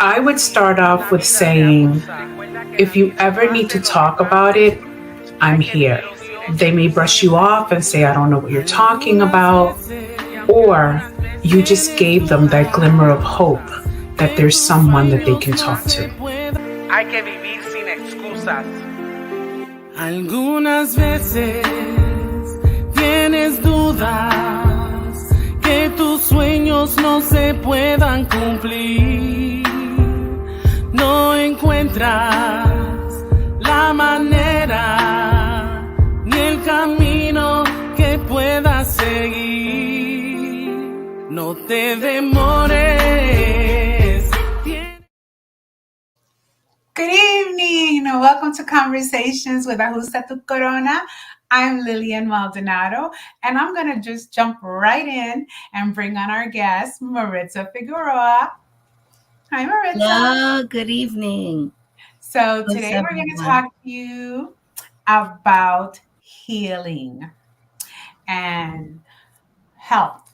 I would start off with saying, if you ever need to talk about it, I'm here. They may brush you off and say, I don't know what you're talking about, or you just gave them that glimmer of hope that there's someone that they can talk to. Hay que vivir sin excusas. Algunas veces tienes dudas que tus sueños no se puedan cumplir. No encuentras la manera ni el camino que puedas seguir. No te demores. Good evening. Welcome to Conversations with Ajusta Tu Corona. I'm Lillian Maldonado, and I'm going to just jump right in and bring on our guest, Maritza Figueroa. Hi, Maritza. Hello, good evening. So today we're going to talk to you about healing and health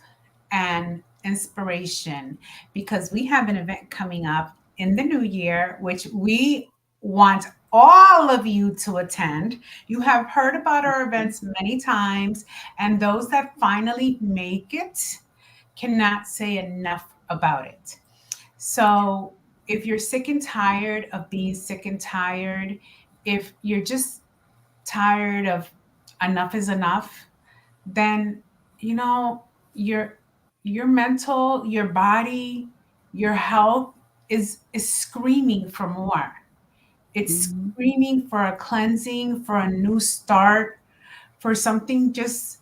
and inspiration, because we have an event coming up in the new year, which we want all of you to attend. You have heard about our events many times, and those that finally make it cannot say enough about it. So if you're sick and tired of being sick and tired, if you're just tired of enough is enough, then your mental, your body, your health is screaming for more. It's screaming for a cleansing, for a new start, for something just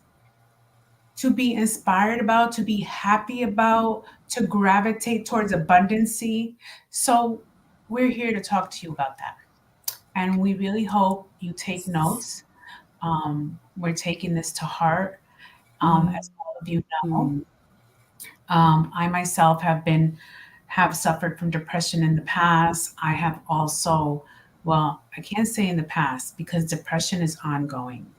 to be inspired about, to be happy about, to gravitate towards abundancy. So we're here to talk to you about that. And we really hope you take notes. We're taking this to heart, as all of you know. I myself have suffered from depression in the past. I have also, well, I can't say in the past, because depression is ongoing.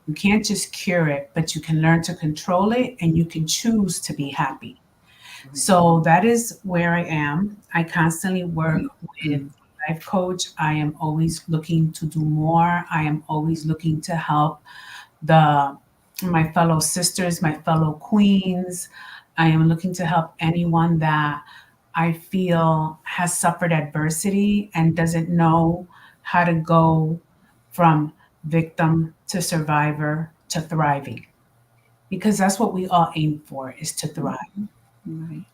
You can't just cure it, but you can learn to control it, and you can choose to be happy. So that is where I am. I constantly work with a life coach. I am always looking to do more. I am always looking to help my fellow sisters, my fellow queens. I am looking to help anyone that I feel has suffered adversity and doesn't know how to go from victim to survivor to thriving. Because that's what we all aim for, is to thrive. Right.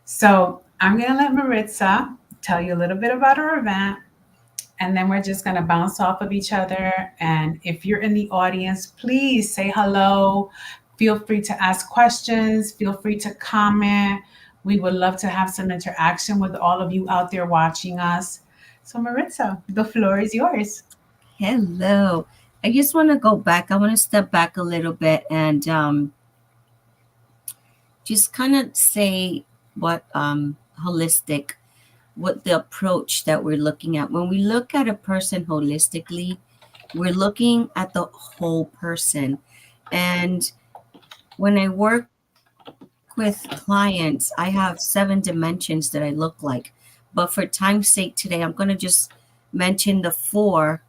So I'm going to let Maritza tell you a little bit about our event, and then we're just going to bounce off of each other. And if you're in the audience, please say hello. Feel free to ask questions. Feel free to comment. We would love to have some interaction with all of you out there watching us. So Maritza, the floor is yours. Hello. I just want to go back. I want to step back a little bit and just kind of say what the approach that we're looking at. When we look at a person holistically, we're looking at the whole person. And when I work with clients, I have 7 dimensions that I look like. But for time's sake today, I'm going to just mention the 4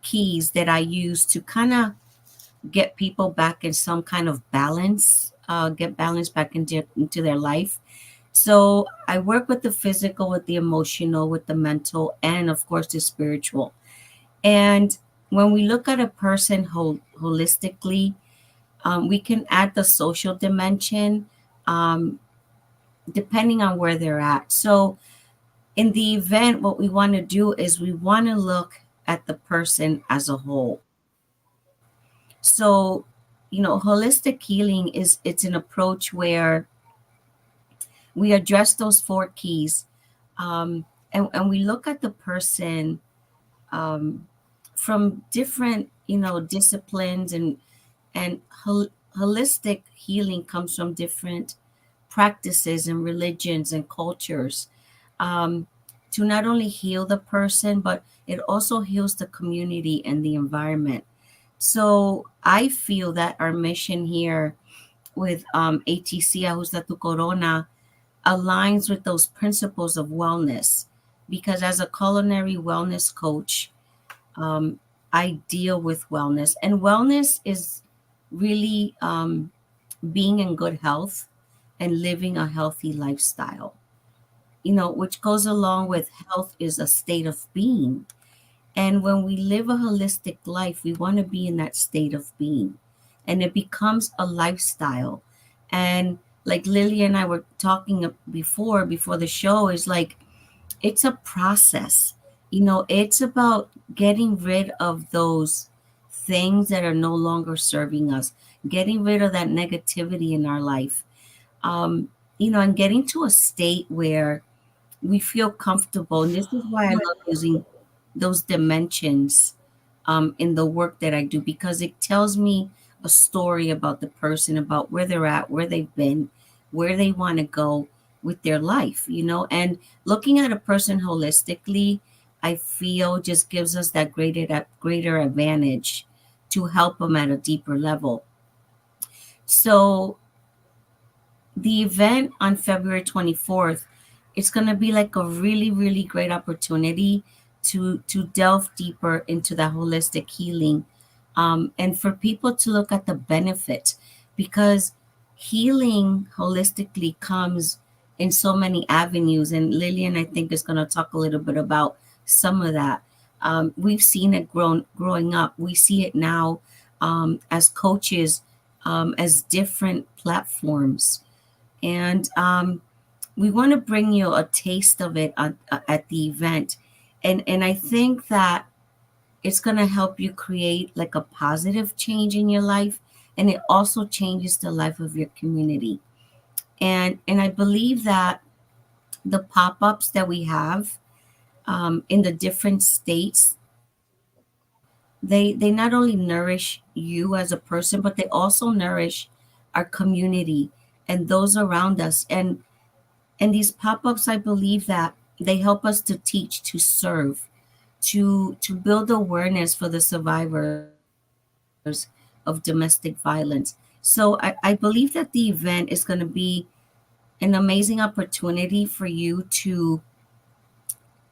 keys that I use to kind of get people back in some kind of balance, get balance back into their life. So I work with the physical, with the emotional, with the mental, and of course the spiritual. And when we look at a person holistically, we can add the social dimension depending on where they're at. So in the event, what we want to do is we want to look at the person as a whole. So, holistic healing it's an approach where we address those 4 keys, and we look at the person from different, disciplines, and holistic healing comes from different practices and religions and cultures, to not only heal the person, but it also heals the community and the environment. So I feel that our mission here with ATC Ajusta Tu Corona aligns with those principles of wellness. Because as a culinary wellness coach, um, I deal with wellness, and wellness is really being in good health and living a healthy lifestyle. Which goes along with health is a state of being. And when we live a holistic life, we want to be in that state of being. And it becomes a lifestyle. And like Lily and I were talking before the show, is like it's a process. It's about getting rid of those things that are no longer serving us, getting rid of that negativity in our life, and getting to a state where we feel comfortable. And this is why I love using those dimensions in the work that I do, because it tells me a story about the person, about where they're at, where they've been, where they want to go with their life. And looking at a person holistically, I feel just gives us that greater advantage to help them at a deeper level. So the event on February 24th, it's going to be like a really, really great opportunity to delve deeper into that holistic healing, and for people to look at the benefits, because healing holistically comes in so many avenues. And Lillian, I think, is going to talk a little bit about some of that. We've seen it growing up. We see it now as coaches, as different platforms. And we want to bring you a taste of it at the event. And I think that it's going to help you create like a positive change in your life. And it also changes the life of your community. And I believe that the pop-ups that we have in the different states, they not only nourish you as a person, but they also nourish our community and those around us. And these pop-ups, I believe that they help us to teach, to serve, to build awareness for the survivors of domestic violence. So I believe that the event is going to be an amazing opportunity for you to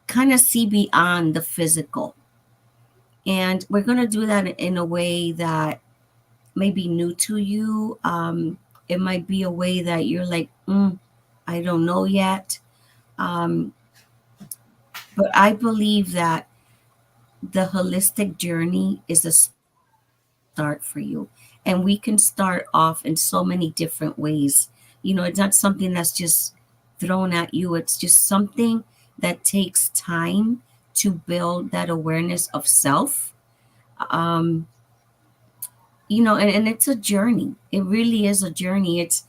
kind of see beyond the physical. And we're going to do that in a way that may be new to you. It might be a way that you're like, I don't know yet. Um, but I believe that the holistic journey is a start for you. And we can start off in so many different ways. It's not something that's just thrown at you, it's just something that takes time to build that awareness of self. Um, and it's a journey. It really is a journey. It's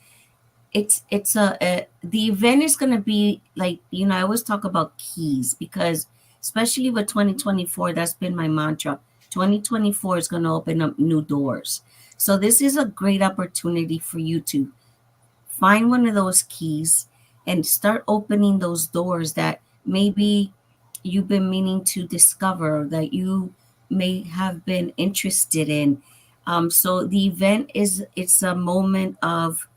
the event is going to be like, I always talk about keys, because especially with 2024, that's been my mantra. 2024 is going to open up new doors. So this is a great opportunity for you to find one of those keys and start opening those doors that maybe you've been meaning to discover, that you may have been interested in. So the event it's a moment of,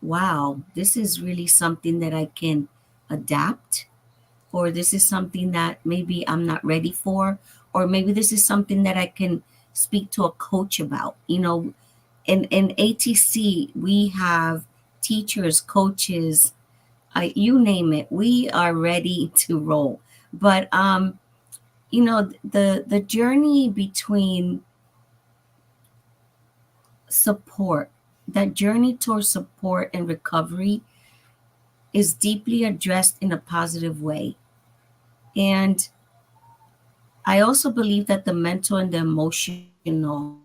wow, this is really something that I can adapt, or this is something that maybe I'm not ready for, or maybe this is something that I can speak to a coach about. In ATC, we have teachers, coaches, you name it. We are ready to roll. But the journey between support, that journey towards support and recovery is deeply addressed in a positive way. And I also believe that the mental and the emotional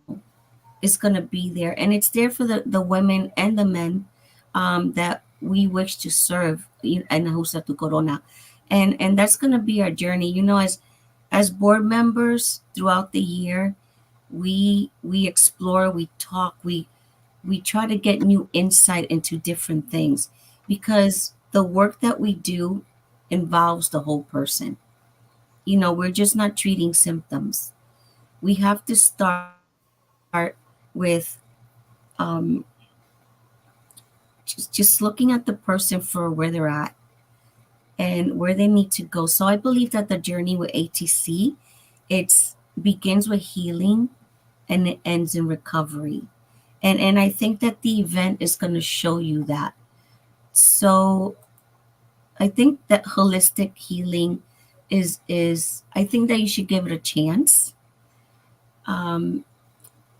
is going to be there. And it's there for the women and the men that we wish to serve in Ajusta Tu Corona. And that's going to be our journey. As board members throughout the year, we explore, we talk, we try to get new insight into different things, because the work that we do involves the whole person. We're just not treating symptoms. We have to start with um, just looking at the person for where they're at and where they need to go. So I believe that the journey with ATC, it's begins with healing and it ends in recovery. And I think that the event is going to show you that. So I think that holistic healing is I think that you should give it a chance. Um,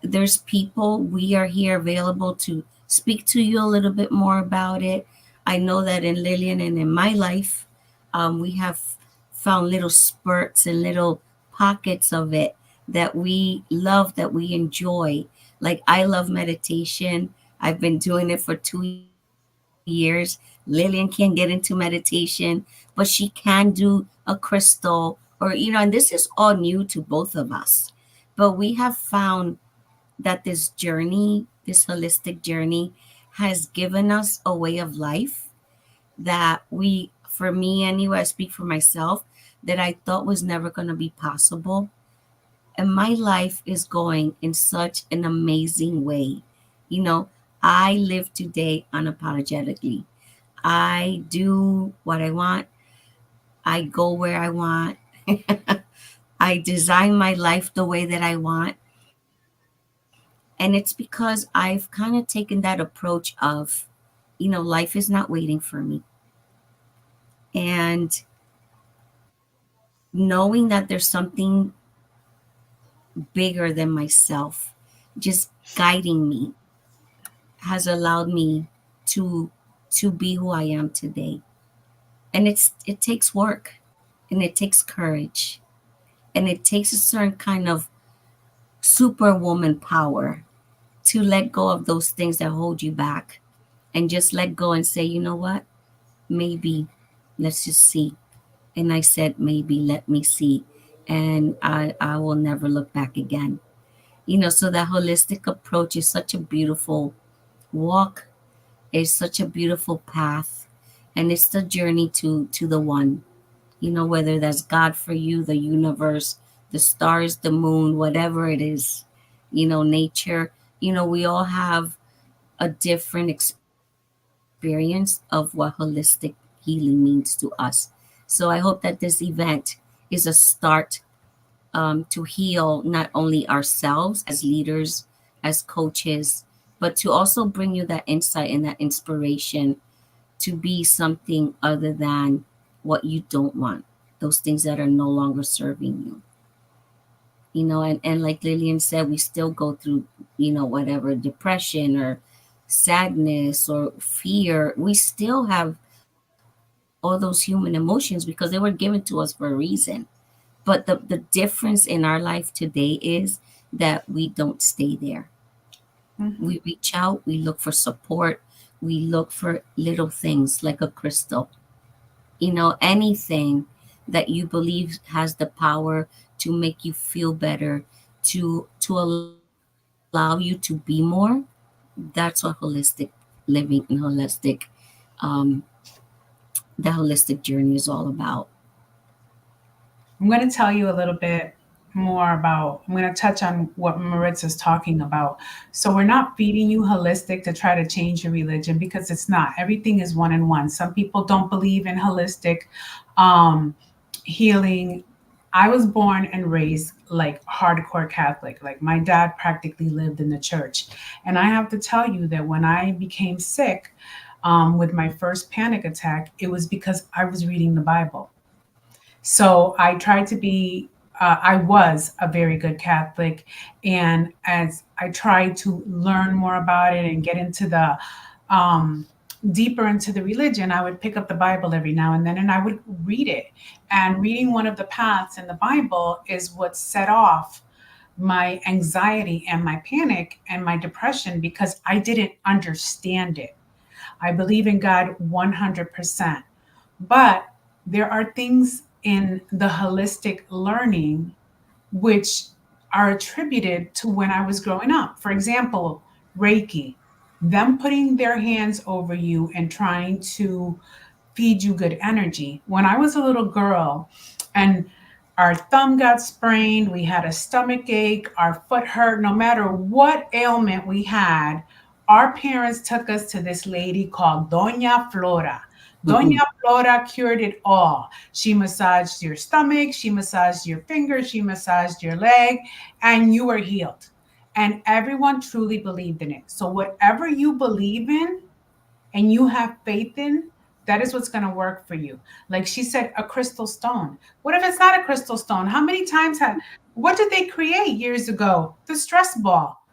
there's people, we are here available to speak to you a little bit more about it. I know that in Lillian and in my life, we have found little spurts and little pockets of it that we love, that we enjoy. Like I love meditation. I've been doing it for 2 years. Lillian can't get into meditation, but she can do a crystal and this is all new to both of us. But we have found that this journey, this holistic journey, has given us a way of life that for me anyway, I speak for myself, that I thought was never going to be possible. And my life is going in such an amazing way. You know, I live today unapologetically. I do what I want. I go where I want. I design my life the way that I want. And it's because I've kind of taken that approach of, life is not waiting for me. And knowing that there's something bigger than myself just guiding me has allowed me to to be who I am today. And it takes work and it takes courage and it takes a certain kind of superwoman power to let go of those things that hold you back and just let go and say, you know what? Maybe let's just see. And I said, maybe let me see. And I will never look back again. So that holistic approach is such a beautiful walk, it's such a beautiful path, and it's the journey to the one. Whether that's God for you, the universe, the stars, the moon, whatever it is, nature. We all have a different experience of what holistic healing means to us. So I hope that this event is a start to heal not only ourselves as leaders, as coaches, but to also bring you that insight and that inspiration to be something other than what you don't want, those things that are no longer serving you. And like Lillian said, we still go through, whatever depression or sadness or fear. We still have all those human emotions because they were given to us for a reason. But the difference in our life today is that we don't stay there. Mhm. We reach out, we look for support, we look for little things like a crystal, anything that you believe has the power to make you feel better, to allow you to be more. That's what holistic living and um, the holistic journey is all about. I'm going to tell you a little bit more about, I'm going to touch on what Maritza's talking about. So, we're not feeding you holistic to try to change your religion because it's not. Everything is one in one. Some people don't believe in holistic um, healing. I was born and raised like hardcore Catholic. Like my dad practically lived in the church. And I have to tell you that when I became sick with my first panic attack, it was because I was reading the Bible. So I tried to be, I was a very good Catholic. And as I tried to learn more about it and get into um, deeper into the religion, I would pick up the Bible every now and then and I would read it. And reading one of the paths in the Bible is what set off my anxiety and my panic and my depression because I didn't understand it. I believe in God 100%. But there are things in the holistic learning which are attributed to when I was growing up. For example, Reiki, them putting their hands over you and trying to feed you good energy. When I was a little girl and our thumb got sprained, we had a stomach ache, our foot hurt, no matter what ailment we had, our parents took us to this lady called Doña Flora. Doña Mm-mm. Flora cured it all. She massaged your stomach, she massaged your fingers, she massaged your leg, and you were healed. And everyone truly believed in it. So, whatever you believe in and you have faith in, that is what's going to work for you. Like she said, a crystal stone. What if it's not a crystal stone? How many times what did they create years ago? The stress ball,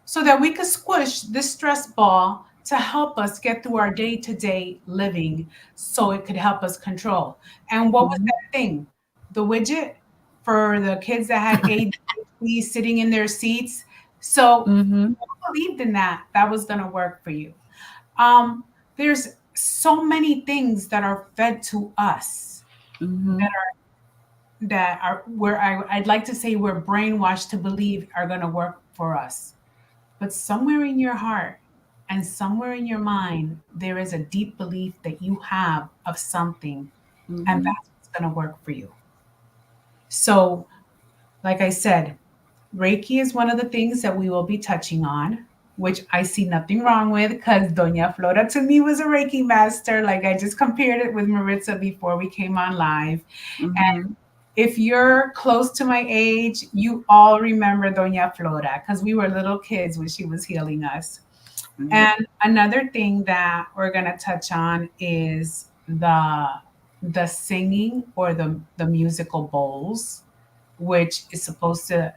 so that we could squish this stress ball to help us get through our day to day living so it could help us control. And what was Mhm. that thing? The widget for the kids that had ADHD sitting in their seats. So Mhm. I believed in that. That was going to work for you. Um, there's so many things that are fed to us Mhm. that are where I'd like to say we're brainwashed to believe are going to work for us. But somewhere in your heart and somewhere in your mind, there is a deep belief that you have of something, and Mhm. that's what's going to work for you. So, like I said, Reiki is one of the things that we will be touching on, which I see nothing wrong with because Doña Flora to me was a Reiki master. Like I just compared it with Maritza before we came on live. Mhm. If you're close to my age, you all remember Doña Flora because we were little kids when she was healing us. Right. And another thing that we're going to touch on is the singing or the musical bowls, which is supposed to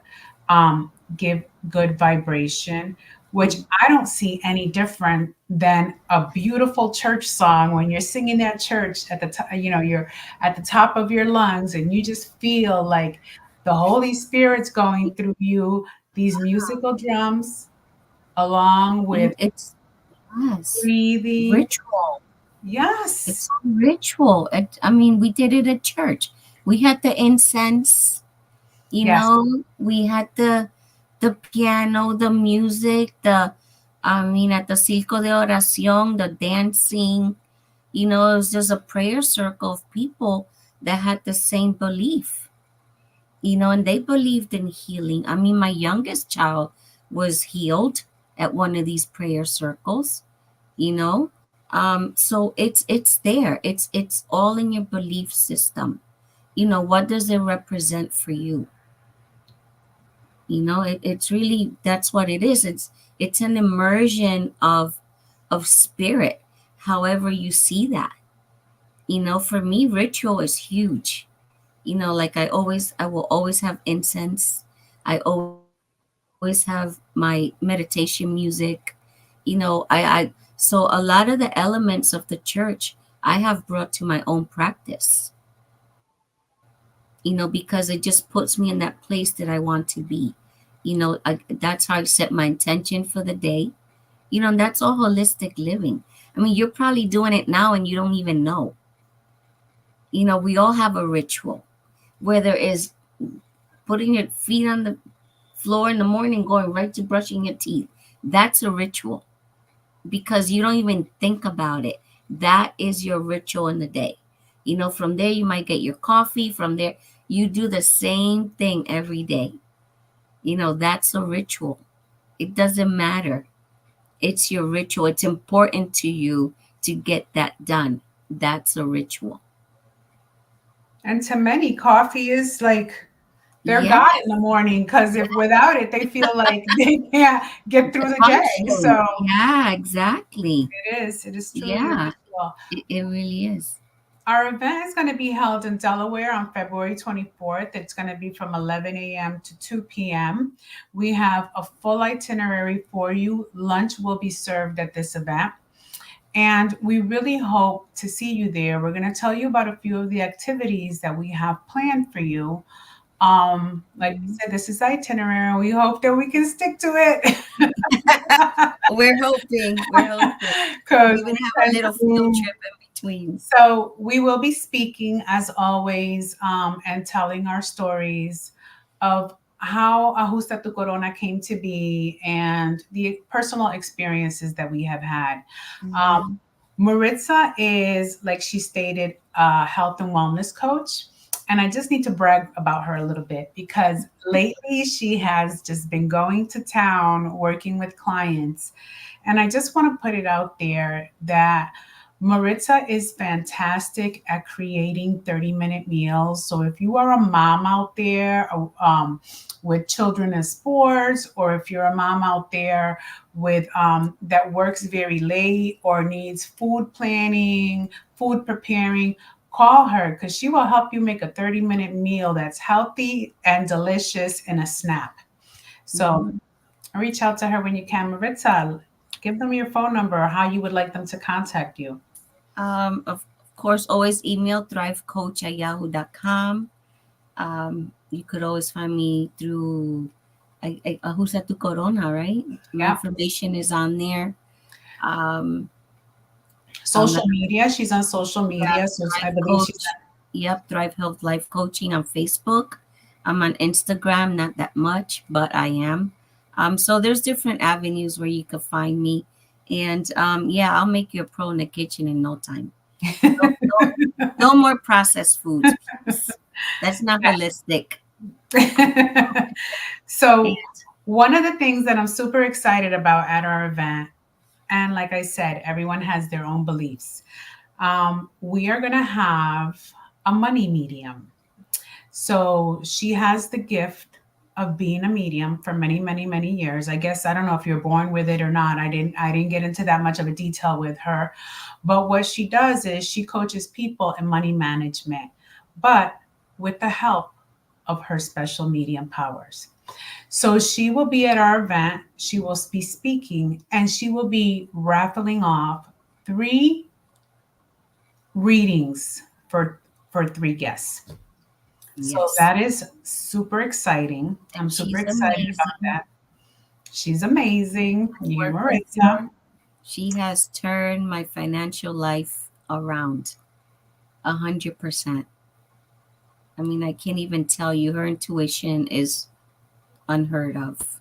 give good vibration, which Mhm. I don't see any different than a beautiful church song when you're singing at church at the top, you're at the top of your lungs and you just feel like the Holy Spirit's going through you, these musical drums, along with It's yes, breathing. ritual. Yes. It's a ritual. I mean, we did it at church. We had the incense, Yes. we had the piano, the music, I mean, at the Circo de Oración, the dancing, it was just a prayer circle of people that had the same belief, and they believed in healing. I mean, my youngest child was healed at one of these prayer circles, you know. So it's there. It's all in your belief system. What does it represent for you? It's really, that's what it is. It's an immersion of spirit, however you see that. For me, ritual is huge. Like I will always have incense. I always have my meditation music. So a lot of the elements of the church I have brought to my own practice, because it just puts me in that place that I want to be. That's how I set my intention for the day. And that's all holistic living. I mean, you're probably doing it now and you don't even know. We all have a ritual, whether it's putting your feet on the floor in the morning, going right to brushing your teeth. That's a ritual because you don't even think about it. That is your ritual in the day. From there, you might get your coffee. From there, you do the same thing every day. That's a ritual. It doesn't matter. It's your ritual. It's important to you to get that done. That's a ritual. And to many, coffee is like their Yeah, God in the morning because if without it, they feel like they can't get through the the day. function. So Yeah, exactly. it is truly a Yeah, ritual. it really is. Our event is going to be held in Delaware on February 24th. It's going to be from 11 a.m. to 2 p.m. We have a full itinerary for you. Lunch will be served at this event. And we really hope to see you there. We're going to tell you about a few of the activities that we have planned for you. Like we Mhm. said, this is itinerary. We hope that we can stick to it We're hoping. We're hoping. We because even we have a tend little field to. trip in between. So we will be speaking as always and telling our stories of how Ajusta Tu Corona came to be and the personal experiences that we have had. Um, Mhm. Maritza is, like she stated, a health and wellness coach. And I just need to brag about her a little bit because lately she has just been going to town working with clients. And I just want to put it out there that Maritza is fantastic at creating 30-minute meals. So if you are a mom out there with children in sports, or if you're a mom out there with that works very late or needs food planning, food preparing, call her because she will help you make a 30-minute meal that's healthy and delicious in a snap. So Mhm. reach out to her when you can. Maritza, give them your phone number or how you would like them to contact you. Of course, always email thrivecoach@yahoo.com. You could always find me through Ajusta Tu Corona, right? My Yeah. information is on there. Um, on the Social media. She's on social media. So I Thrive believe she's Coach, yep, Thrive Health Life Coaching on Facebook. I'm on Instagram, not that much, but I am. So there's different avenues where you could find me. And yeah, I'll make you a pro in the kitchen in no time. No, no, no more processed foods, please. That's not holistic. So one of the things that I'm super excited about at our event, and like I said, everyone has their own beliefs. We are going to have a money medium. So she has the gift of being a medium for many, many, many years. I guess I don't know if you're born with it or not. I didn't get into that much of a detail with her. But what she does is she coaches people in money management, but with the help of her special medium powers. So she will be at our event, she will be speaking, and she will be raffling off 3 readings for 3 guests. So Yes. that is super exciting. And I'm super she's excited about amazing. that. She's amazing. I You, work with Maritza. her. She has turned my financial life around 100%. I mean, I can't even tell you, her intuition is unheard of.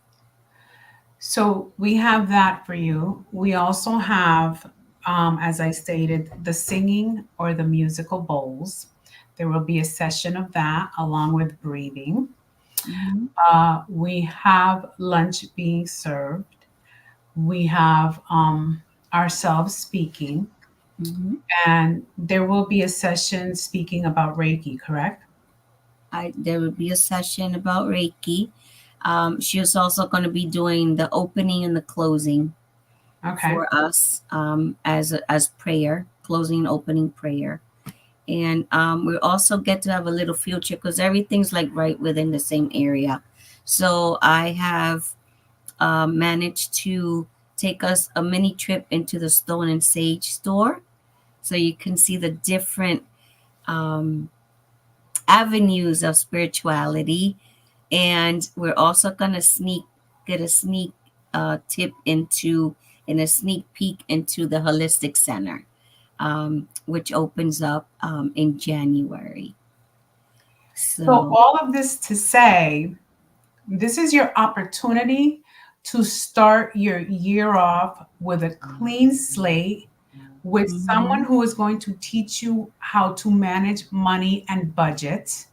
So we have that for you. We also have, as I stated, the singing or the musical bowls. There will be a session of that along with breathing. Hmm. We have lunch being served. We have ourselves speaking, Hmm. and there will be a session speaking about Reiki, correct? There will be a session about Reiki. She is also going to be doing the opening and the closing Okay. for us as prayer, closing and opening prayer. And we also get to have a little future because everything's like right within the same area. So I have managed to take us a mini trip into the Stone and Sage store so you can see the different um, avenues of spirituality. And we're also going to get a sneak tip into and a sneak peek into the Holistic Center, which opens up in January. So So, all of this to say, this is your opportunity to start your year off with a clean slate with someone mhm, who is going to teach you how to manage money and budget.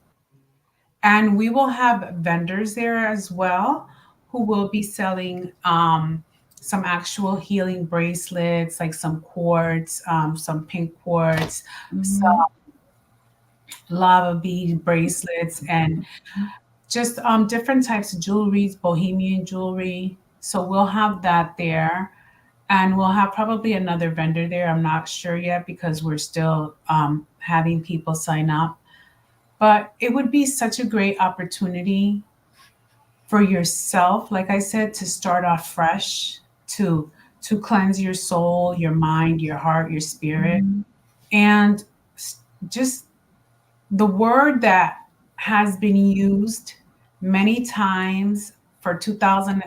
And we will have vendors there as well who will be selling some actual healing bracelets, like some quartz, some pink quartz, some mhm, lava bead bracelets, and just different types of jewelries, bohemian jewelry. So we'll have that there. And we'll have probably another vendor there. I'm not sure yet because we're still having people sign up. But it would be such a great opportunity for yourself, like I said, to start off fresh, to cleanse your soul, your mind, your heart, your spirit, mhm, and just the word that has been used many times for 2000,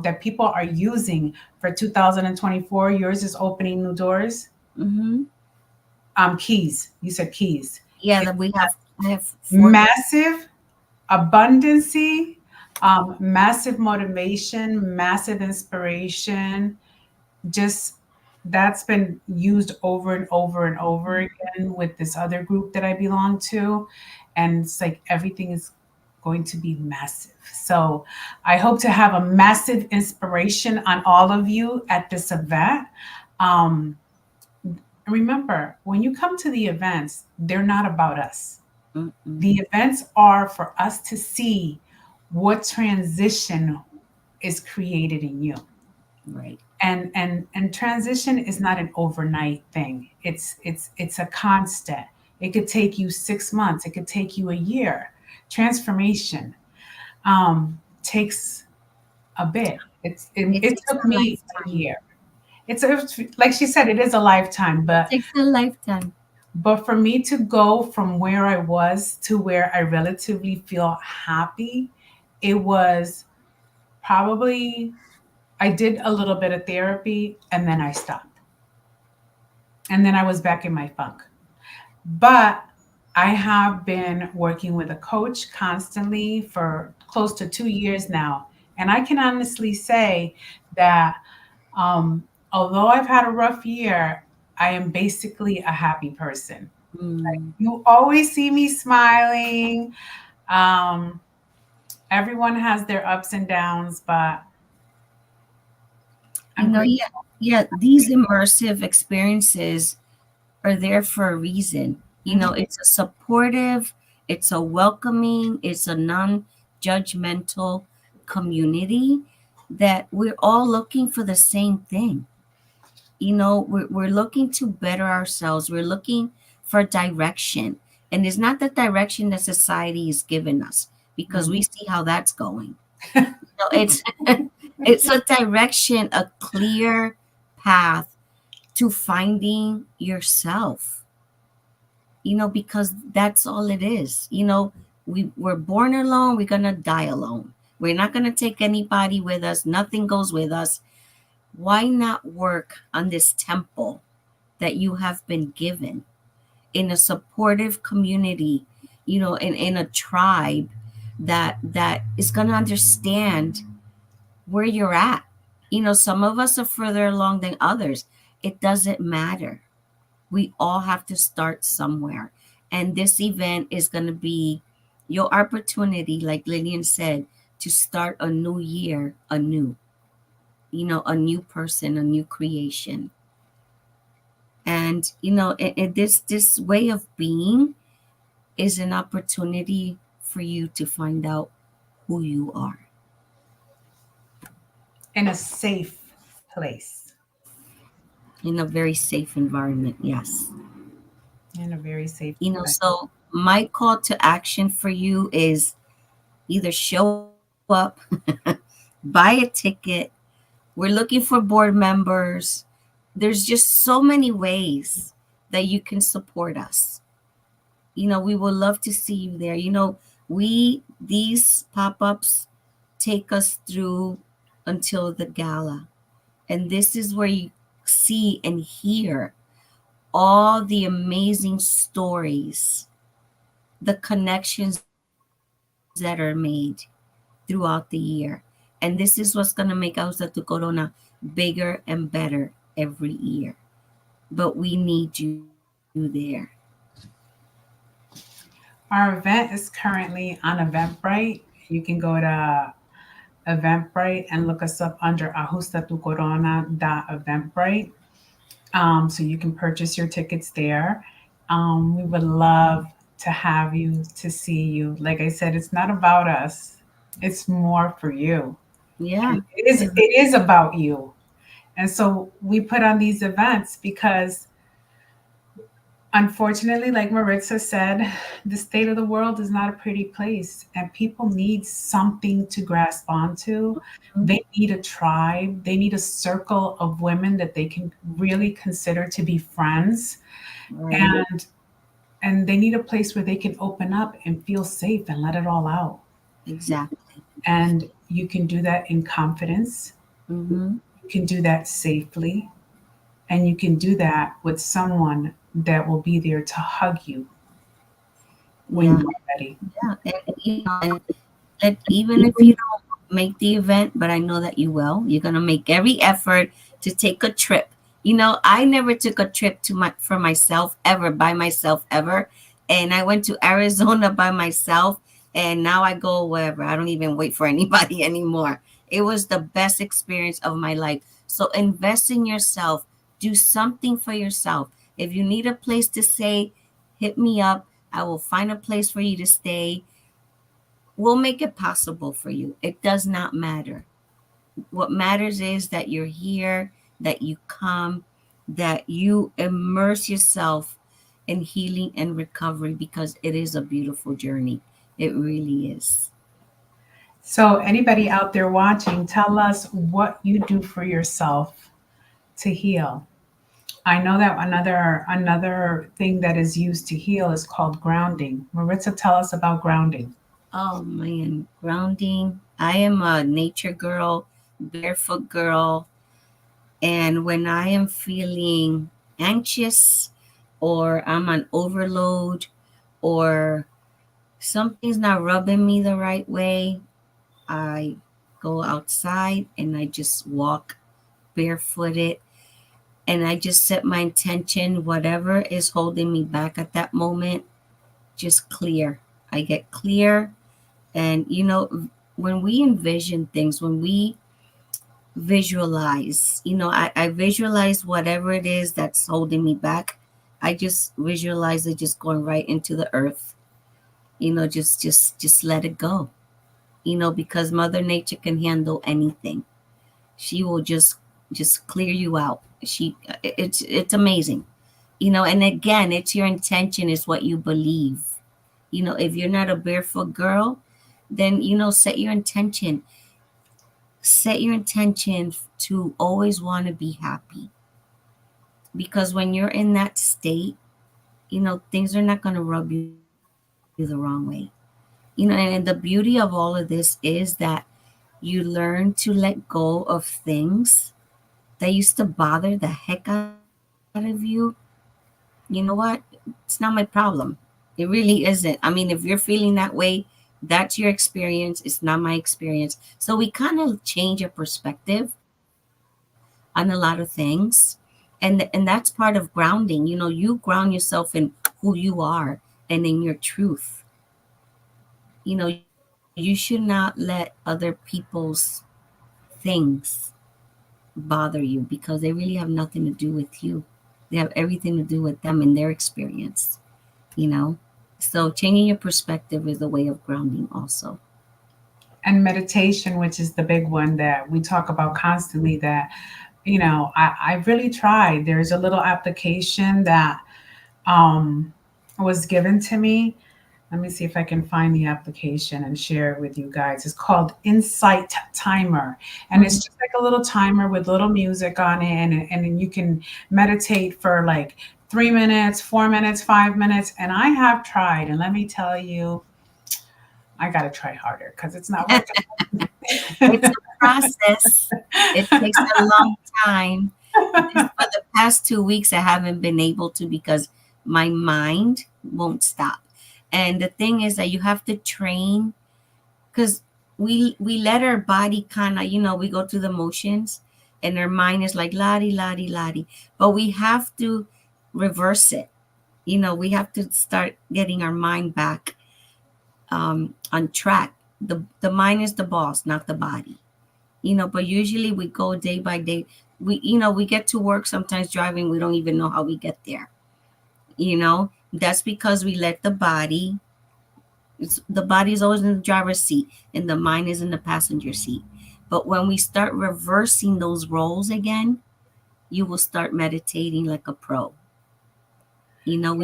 that people are using for 2024. Yours is opening new doors. mhm. Keys. You said keys. Yeah, that I have four. Massive abundancy, massive motivation, massive inspiration. Just that's been used over and over and over again with this other group that I belong to. and it's like everything is going to be massive. So I hope to have a massive inspiration on all of you at this event. Um, Remember, when you come to the events, they're not about us. Mm-mm. The events are for us to see what transition is created in you. Right. And transition is not an overnight thing. It's a constant. It could take you 6 months. It could take you a year. Transformation takes a bit. It It takes took a me a lifetime. year. It's like she said, it is a lifetime. It But takes a lifetime. for me to go from where I was to where I relatively feel happy, it was probably I did a little bit of therapy and then I stopped. And then I was back in my funk. But I have been working with a coach constantly for close to 2 years now. And I can honestly say that although I've had a rough year, I am basically a happy person. Mm. You always see me smiling. Um, Everyone has their ups and downs, but You I'm know, grateful. yeah, yeah, these immersive experiences are there for a reason. You know, Mhm. it's a supportive, it's a welcoming, it's a non-judgmental community that we're all looking for the same thing. You know, we're looking to better ourselves. We're looking for direction. And it's not the direction that society is giving us because we see how that's going. No, it's it's a direction, a clear path to finding yourself. You know, because that's all it is. You know, we're born alone, we're gonna die alone. We're not gonna take anybody with us, nothing goes with us. Why not work on this temple that you have been given in a supportive community, you know, in a tribe that is gonna understand where you're at. You know, some of us are further along than others. It doesn't matter. We all have to start somewhere. And this event is going to be your opportunity, like Lillian said, to start a new year anew, you know, a new person, a new creation. And, you know, this way of being is an opportunity for you to find out who you are In a safe place, in a very safe environment. Yes. in a very safe You know, place. so my call to action for you is either show up, buy a ticket. We're looking for board members. There's just so many ways that you can support us. You know, we would love to see you there. You know, these pop-ups take us through until the gala. And this is where you see and hear all the amazing stories, the connections that are made throughout the year. And this is what's going to make Ajusta Tu Corona bigger and better every year. But we need you there. Our event is currently on Eventbrite. You can go to Eventbrite and look us up under ajustatucorona.eventbrite. So you can purchase your tickets there. We would love to have you, to see you. Like I said, it's not about us. It's more for you. Yeah. It is about you. And so we put on these events because unfortunately, like Maritza said, the state of the world is not a pretty place, and people need something to grasp onto. Mhm. They need a tribe, they need a circle of women that they can really consider to be friends, Right. and they need a place where they can open up and feel safe and let it all out. Exactly. And you can do that in confidence, Hmm. you can do that safely, and you can do that with someone that will be there to hug you when Yeah. you're ready. Yeah. And, you know, and that even if you don't make the event, but I know that you will, you're going to make every effort to take a trip. You know, I never took a trip to my for myself ever, by myself ever. And I went to Arizona by myself, and now I go wherever. I don't even wait for anybody anymore. It was the best experience of my life. So invest in yourself. Do something for yourself. If you need a place to stay, hit me up. I will find a place for you to stay. We'll make it possible for you. It does not matter. What matters is that you're here, that you come, that you immerse yourself in healing and recovery, because it is a beautiful journey. It really is. So, anybody out there watching, tell us what you do for yourself to heal. I know that another thing that is used to heal is called grounding. Maritza, tell us about grounding. Oh man, grounding. I am a nature girl, barefoot girl. And when I am feeling anxious, or I'm on overload, or something's not rubbing me the right way, I go outside and I just walk barefooted, and I just set my intention, whatever is holding me back at that moment, just clear. I get clear. And, when we envision things, when we visualize, I visualize whatever it is that's holding me back. I just visualize it just going right into the earth, just let it go, because Mother Nature can handle anything. She will just clear you out. It's amazing. And again, it's your intention, is what you believe. If you're not a barefoot girl, then set your intention to always want to be happy, because when you're in that state, things are not going to rub you the wrong way. And the beauty of all of this is that you learn to let go of things that used to bother the heck out of you. You know what? It's not my problem. It really isn't. I mean, if you're feeling that way, that's your experience. It's not my experience. So we kind of change our perspective on a lot of things. And that's part of grounding. You ground yourself in who you are and in your truth. You should not let other people's things bother you, because they really have nothing to do with you. They have everything to do with them and their experience, you know? So changing your perspective is a way of grounding also. And meditation, which is the big one that we talk about constantly, that, I really tried. There's a little application that um, was given to me. Let me see if I can find the application and share it with you guys. It's called Insight Timer. And it's Mhm. just like a little timer with little music on it. And then you can meditate for like 3 minutes, 4 minutes, 5 minutes. And I have tried. And let me tell you, I got to try harder because it's not It's working. a process. It takes a long time. For the past 2 weeks, I haven't been able to, because my mind won't stop. And the thing is that you have to train, because we let our body kind of, we go through the motions, and our mind is like lottie lottie lottie, but we have to reverse it. We have to start getting our mind back on track. The mind is the boss, not the body. But usually we go day by day. We get to work sometimes driving, we don't even know how we get there. That's because we let the body is always in the driver's seat, and the mind is in the passenger seat. But when we start reversing those roles again, you will start meditating like a pro. We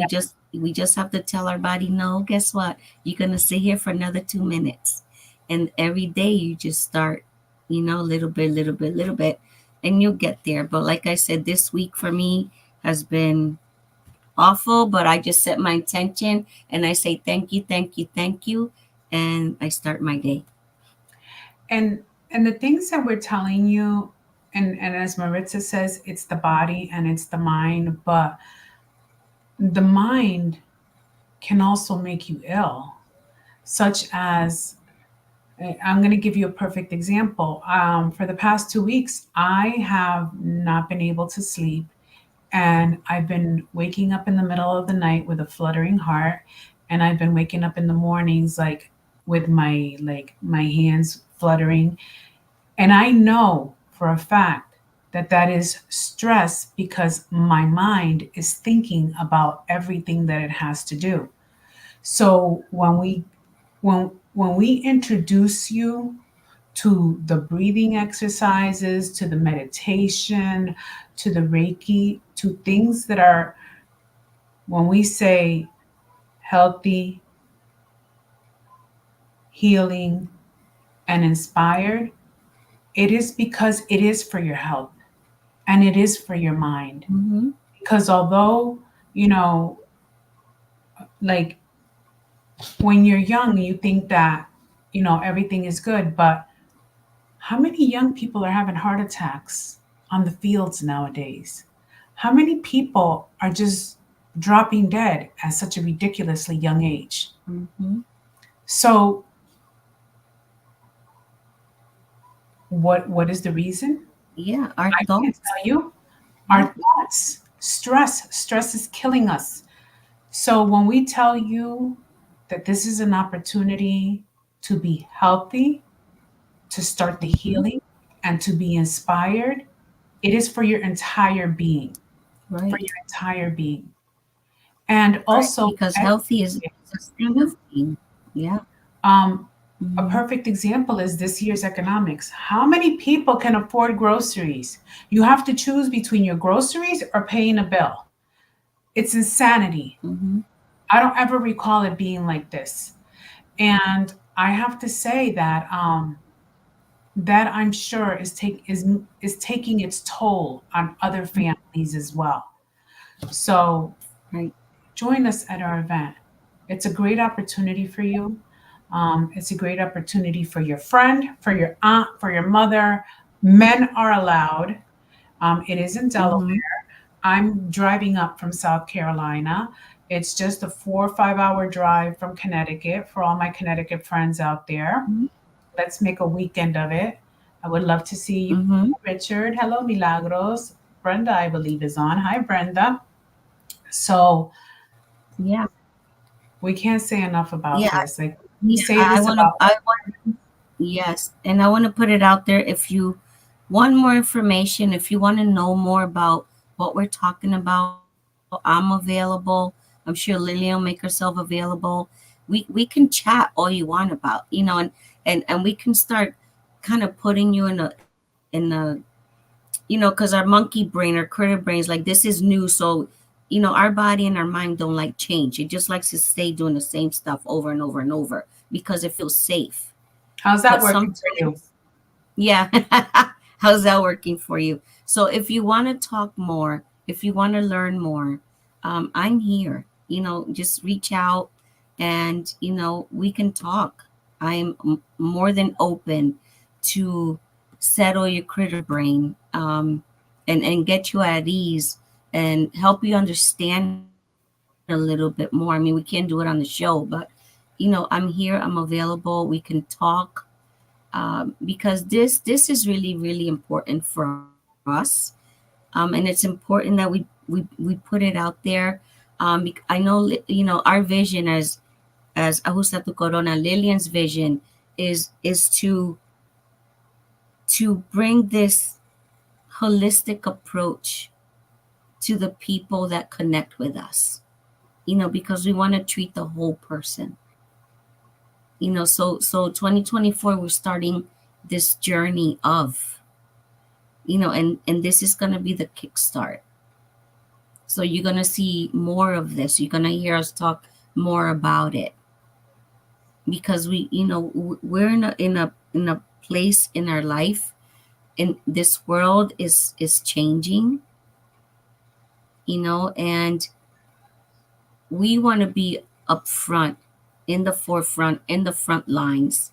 just have to tell our body, no, guess what? You're gonna sit here for another 2 minutes. And every day you just start, little bit, little bit, little bit, and you'll get there. But like I said, this week for me has been awful, but I just set my intention and I say thank you, thank you, thank you, and I start my day. and and the things that we're telling you, and as Maritza says, it's the body and it's the mind, but the mind can also make you ill, such as I'm going to give you a perfect example. For the past 2 weeks, I have not been able to sleep. And I've been waking up in the middle of the night with a fluttering heart, and I've been waking up in the mornings like with my hands fluttering, and I know for a fact that that is stress because my mind is thinking about everything that it has to do. So when we introduce you to the breathing exercises, to the meditation, to the Reiki, to things that are, when we say healthy, healing, and inspired, it is because it is for your health and it is for your mind. Mm-hmm. Because although, you know, like when you're young, you think that, everything is good, but how many young people are having heart attacks on the fields nowadays? How many people are just dropping dead at such a ridiculously young age? Mm-hmm. So, what is the reason? Yeah, our I can't thoughts. tell you. Our Yeah. thoughts, stress is killing us. So when we tell you that this is an opportunity to be healthy, to start the Mm-hmm. healing, and to be inspired, it is for your entire being, for Right. your entire being. And Right. also, Because healthy is a state of being. Yeah. um, a Mm-hmm. perfect example is this year's economics. How many people can afford groceries? You have to choose between your groceries or paying a bill. It's insanity. Mm-hmm. I don't ever recall it being like this. And I have to say that that I'm sure is taking its toll on other families as well. So Right. join us at our event. It's a great opportunity for you. It's a great opportunity for your friend, for your aunt, for your mother. Men are allowed. It is in Delaware. Mm-hmm. I'm driving up from South Carolina. It's just a 4 or 5 hour drive from Connecticut for all my Connecticut friends out there. Let's make a weekend of it. I would love to see you, Mm-hmm. Richard. Hello, Milagros. Brenda, I believe, is on. Hi, Brenda. So Yeah. we can't say enough about Yeah. this. Like we Yeah. say this about. I want, yes. And I want to put it out there. If you want more information, if you want to know more about what we're talking about, I'm available. I'm sure Lily will make herself available. We can chat all you want about, and we can start kind of putting you in a because our monkey brain or critter brains, like, this is new, so our body and our mind don't like change. It just likes to stay doing the same stuff over and over and over because it feels safe. How's that But working for you? sometimes, yeah. How's that working for you? So if you want to talk more, if you want to learn more, I'm here. Just reach out, and we can talk. I'm more than open to settle your critter brain, and get you at ease and help you understand a little bit more. I mean, we can't do it on the show, but I'm here. I'm available. We can talk, because this is really, really important for us, and it's important that we put it out there. I know, our vision as Ajusta Tu Corona, Lillian's vision is to bring this holistic approach to the people that connect with us. Because we want to treat the whole person. So 2024, we're starting this journey of, and this is going to be the kickstart. So you're going to see more of this. You're going to hear us talk more about it, because we're in a place in our life, in this world is changing, and we want to be up front, in the forefront, in the front lines,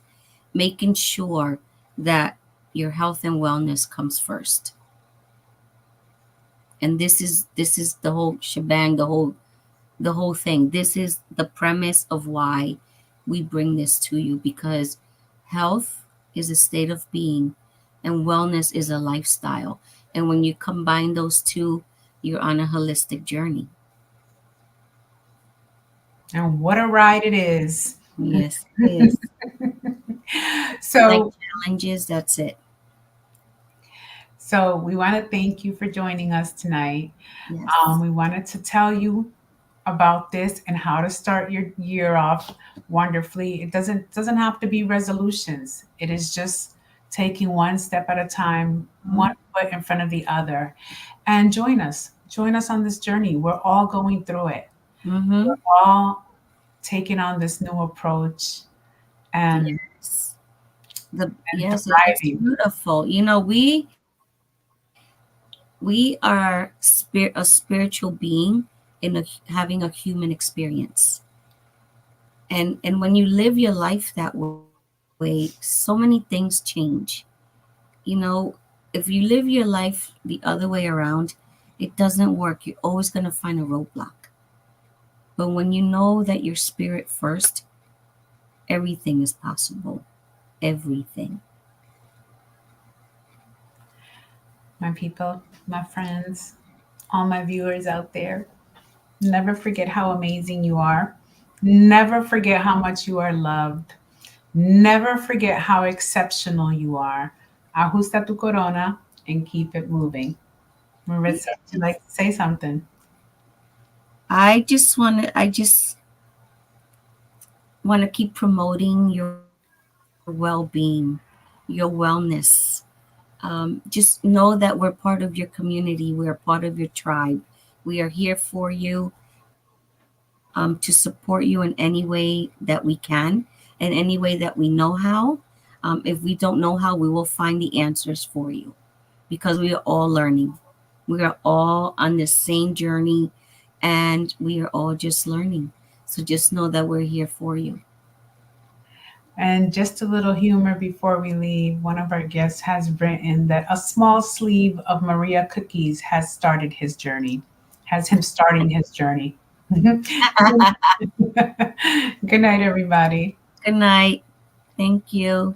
making sure that your health and wellness comes first. And this is the whole shebang, the whole thing. This is the premise of why we bring this to you, because health is a state of being and wellness is a lifestyle. And when you combine those two, you're on a holistic journey. And what a ride it is. Yes, it is. Like So, challenges, that's it. so we want to thank you for joining us tonight. Yes. We wanted to tell you about this and how to start your year off wonderfully. It doesn't have to be resolutions. It is just taking one step at a time, one foot in front of the other. And join us. Join us on this journey. We're all going through it. Mm-hmm. We're all taking on this new approach and Yes. The and yes, it's thriving. beautiful. You know, we are a spiritual being in having a human experience. And when you live your life that way, so many things change. You know, if you live your life the other way around, it doesn't work. You're always going to find a roadblock. But when you know that your spirit first, everything is possible. Everything. My people, my friends, all my viewers out there, never forget how amazing you are. Never forget how much you are loved. Never forget how exceptional you are. Ajusta tu corona and keep it moving. Maritza, would you like to say something? I just want to keep promoting your well-being, your wellness. Just know that we're part of your community. We're part of your tribe. We are here for you, to support you in any way that we can, in any way that we know how. If we don't know how, we will find the answers for you, because we are all learning. We are all on the same journey, and we are all just learning. So just know that we're here for you. And just a little humor before we leave. One of our guests has written that a small sleeve of Maria cookies has started his journey, has him starting his journey. Good night, everybody. Good night. Thank you.